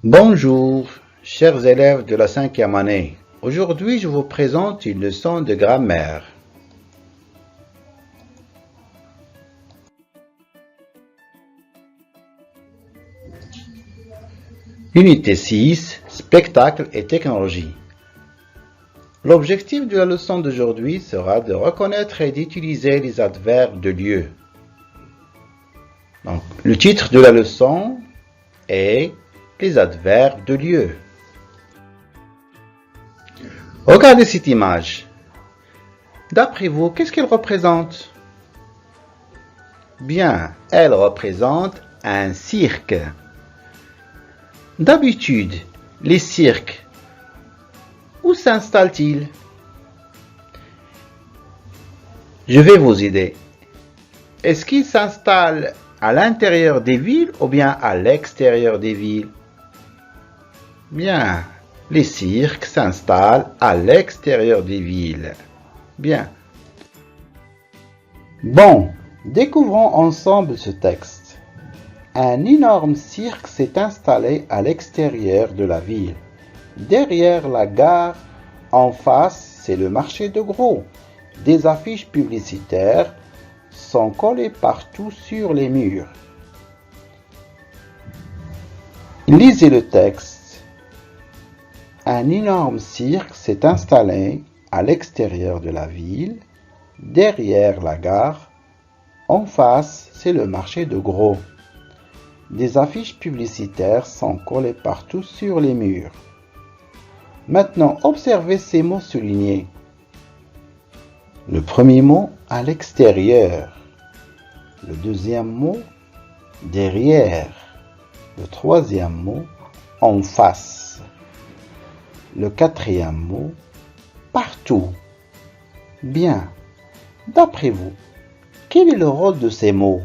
Bonjour, chers élèves de la 5e année. Aujourd'hui, je vous présente une leçon de grammaire. Unité 6, spectacle et technologie. L'objectif de la leçon d'aujourd'hui sera de reconnaître et d'utiliser les adverbes de lieu. Donc, le titre de la leçon est les adverbes de lieu. Regardez cette image. D'après vous, qu'est-ce qu'elle représente? Bien, elle représente un cirque. D'habitude, les cirques, où s'installent-ils? Je vais vous aider. Est-ce qu'ils s'installent à l'intérieur des villes ou bien à l'extérieur des villes? Bien, les cirques s'installent à l'extérieur des villes. Bien. Bon, découvrons ensemble ce texte. Un énorme cirque s'est installé à l'extérieur de la ville. Derrière la gare, en face, c'est le marché de gros. Des affiches publicitaires sont collées partout sur les murs. Lisez le texte. Un énorme cirque s'est installé à l'extérieur de la ville. Derrière la gare, en face, c'est le marché de gros. Des affiches publicitaires sont collées partout sur les murs. Maintenant, observez ces mots soulignés. Le premier mot, à l'extérieur. Le deuxième mot, derrière. Le troisième mot, en face. Le quatrième mot, partout. Bien. D'après vous, quel est le rôle de ces mots?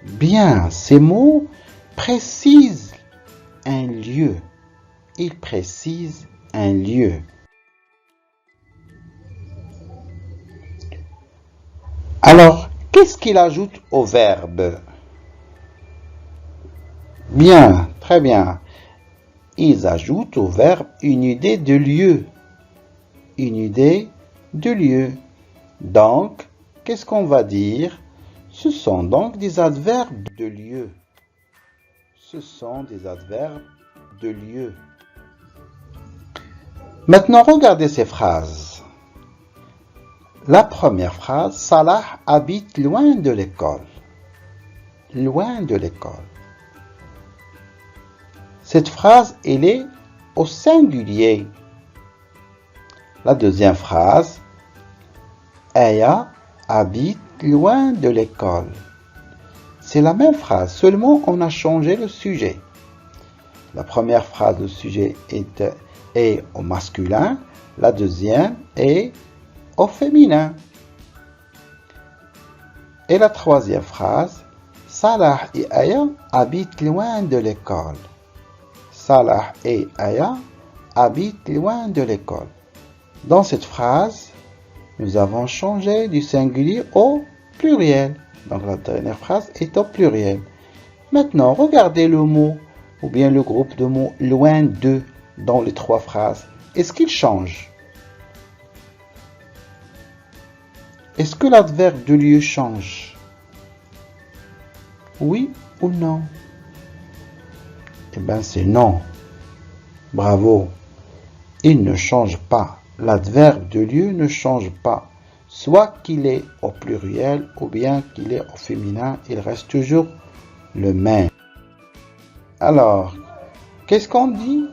Bien, ces mots précisent un lieu. Ils précisent un lieu. Alors, qu'est-ce qu'il ajoute au verbe? Bien, très bien. Ils ajoutent au verbe une idée de lieu. Une idée de lieu. Donc, qu'est-ce qu'on va dire? Ce sont donc des adverbes de lieu. Ce sont des adverbes de lieu. Maintenant, regardez ces phrases. La première phrase, Salah habite loin de l'école. Loin de l'école. Cette phrase, elle est au singulier. La deuxième phrase, Aya habite loin de l'école. C'est la même phrase, seulement on a changé le sujet. La première phrase, le sujet est au masculin, la deuxième est au féminin. Et la troisième phrase, Salah et Aya habitent loin de l'école. Salah et Aya habitent loin de l'école. Dans cette phrase, nous avons changé du singulier au pluriel. Donc la dernière phrase est au pluriel. Maintenant, regardez le mot ou bien le groupe de mots loin de dans les trois phrases. Est-ce qu'il change? Est-ce que l'adverbe de lieu change? Oui ou non? Eh bien, c'est non. Bravo. Il ne change pas. L'adverbe de lieu ne change pas. Soit qu'il est au pluriel ou bien qu'il est au féminin, il reste toujours le même. Alors, qu'est-ce qu'on dit?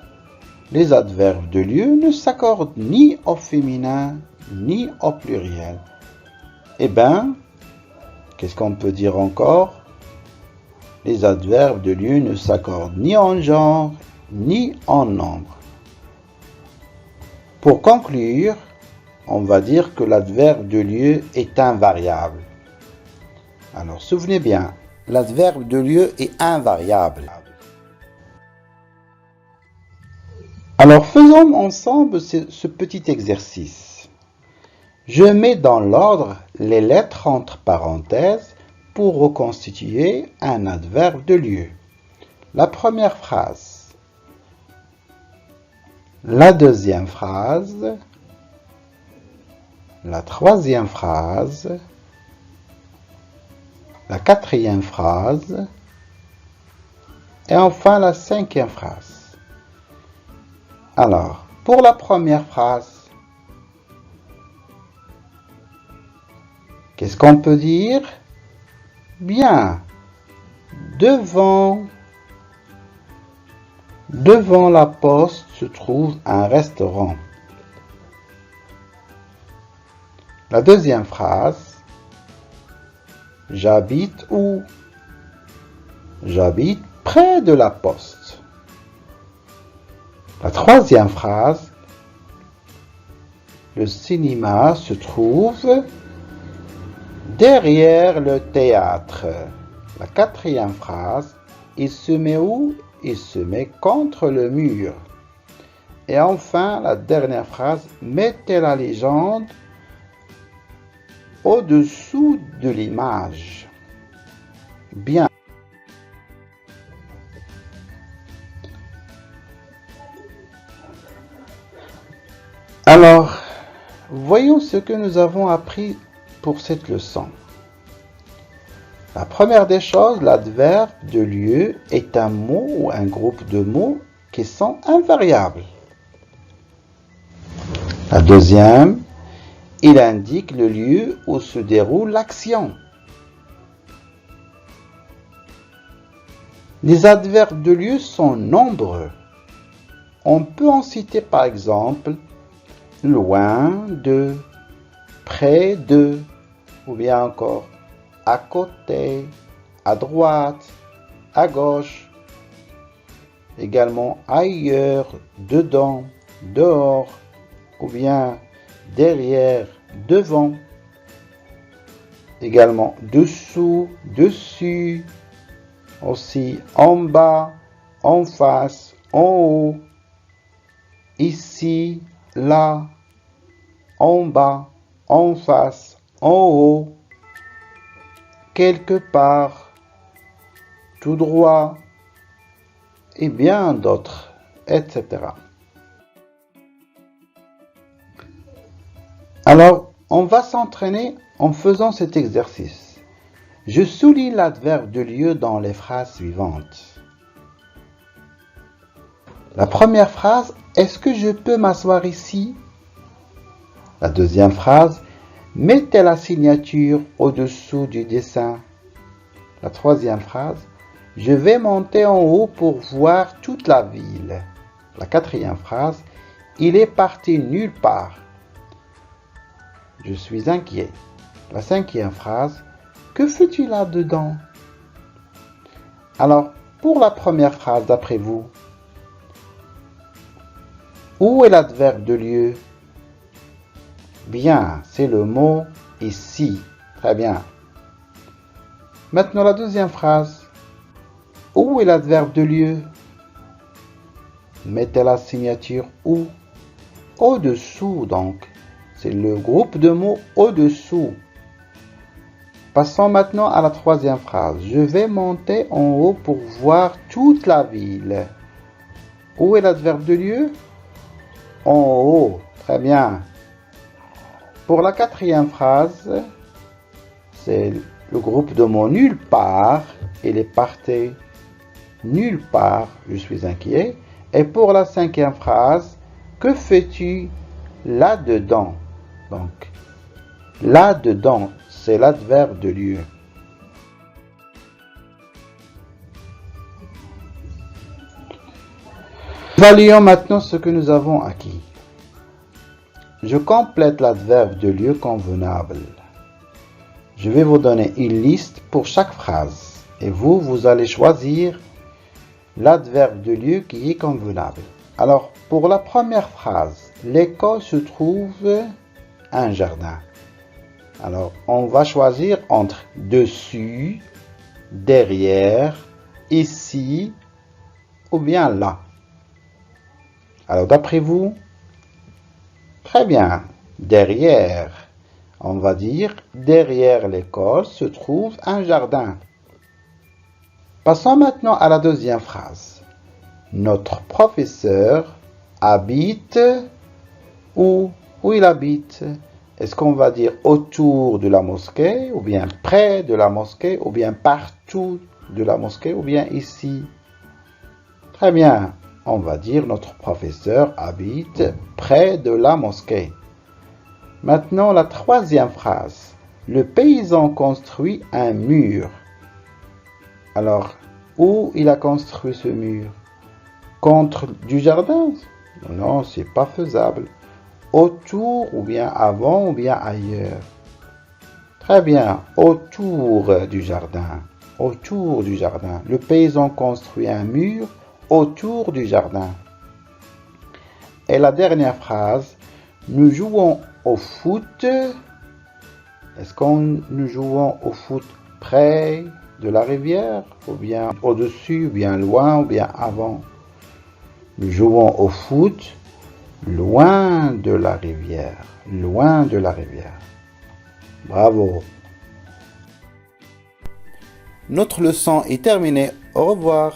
Les adverbes de lieu ne s'accordent ni au féminin ni au pluriel. Eh bien, qu'est-ce qu'on peut dire encore? Les adverbes de lieu ne s'accordent ni en genre ni en nombre. Pour conclure, on va dire que l'adverbe de lieu est invariable. Alors, souvenez bien, l'adverbe de lieu est invariable. Alors, faisons ensemble ce petit exercice. Je mets dans l'ordre les lettres entre parenthèses pour reconstituer un adverbe de lieu. La première phrase, la deuxième phrase, la troisième phrase, la quatrième phrase et enfin la cinquième phrase. Alors, pour la première phrase, qu'est-ce qu'on peut dire? Bien, devant la poste se trouve un restaurant. La deuxième phrase, j'habite où? J'habite près de la poste. La troisième phrase, le cinéma se trouve derrière le théâtre. La quatrième phrase, il se met où? Il se met contre le mur. Et enfin, la dernière phrase, mettez la légende au-dessous de l'image. Bien. Alors, voyons ce que nous avons appris pour cette leçon. La première des choses, l'adverbe de lieu est un mot ou un groupe de mots qui sont invariables. La deuxième, il indique le lieu où se déroule l'action. Les adverbes de lieu sont nombreux. On peut en citer par exemple loin de, près de, ou bien encore à côté, à droite, à gauche, également ailleurs, dedans, dehors, ou bien derrière, devant, également dessous, dessus, aussi en bas, en face, en haut, ici, là, en bas, en face, en haut, quelque part, tout droit, et bien d'autres, etc. Alors, on va s'entraîner en faisant cet exercice. Je souligne l'adverbe de lieu dans les phrases suivantes. La première phrase, est-ce que je peux m'asseoir ici? La deuxième phrase, mettez la signature au-dessous du dessin. La troisième phrase, je vais monter en haut pour voir toute la ville. La quatrième phrase, il est parti nulle part. Je suis inquiet. La cinquième phrase, que fais-tu là-dedans? Alors, pour la première phrase, d'après vous, où est l'adverbe de lieu? Bien, c'est le mot ici. Très bien. Maintenant, la deuxième phrase. Où est l'adverbe de lieu? Mettez la signature où? Au-dessous, donc. C'est le groupe de mots au-dessous. Passons maintenant à la troisième phrase. Je vais monter en haut pour voir toute la ville. Où est l'adverbe de lieu? En haut. Très bien. Pour la quatrième phrase, c'est le groupe de mots nulle part. Il est parti nulle part. Je suis inquiet. Et pour la cinquième phrase, que fais-tu là-dedans? Donc, là-dedans, c'est l'adverbe de lieu. Évaluons maintenant ce que nous avons acquis. Je complète l'adverbe de lieu convenable. Je vais vous donner une liste pour chaque phrase. Et vous allez choisir l'adverbe de lieu qui est convenable. Alors, pour la première phrase, l'école se trouve un jardin. Alors, on va choisir entre dessus, derrière, ici ou bien là. Alors, d'après vous, très bien, derrière. On va dire, derrière l'école se trouve un jardin. Passons maintenant à la deuxième phrase. Notre professeur habite où? Où il habite? Est-ce qu'on va dire autour de la mosquée, ou bien près de la mosquée, ou bien partout de la mosquée, ou bien ici? Très bien, on va dire notre professeur habite près de la mosquée. Maintenant, la troisième phrase. Le paysan construit un mur. Alors, où il a construit ce mur? Contre du jardin? Non, c'est pas faisable. Autour, ou bien avant, ou bien ailleurs. Très bien, autour du jardin. Autour du jardin. Le paysan construit un mur autour du jardin. Et la dernière phrase, nous jouons au foot. Est-ce qu'on nous jouons au foot près de la rivière, ou bien au-dessus, ou bien loin, ou bien avant? Nous jouons au foot loin de la rivière, loin de la rivière. Bravo. Notre leçon est terminée. Au revoir.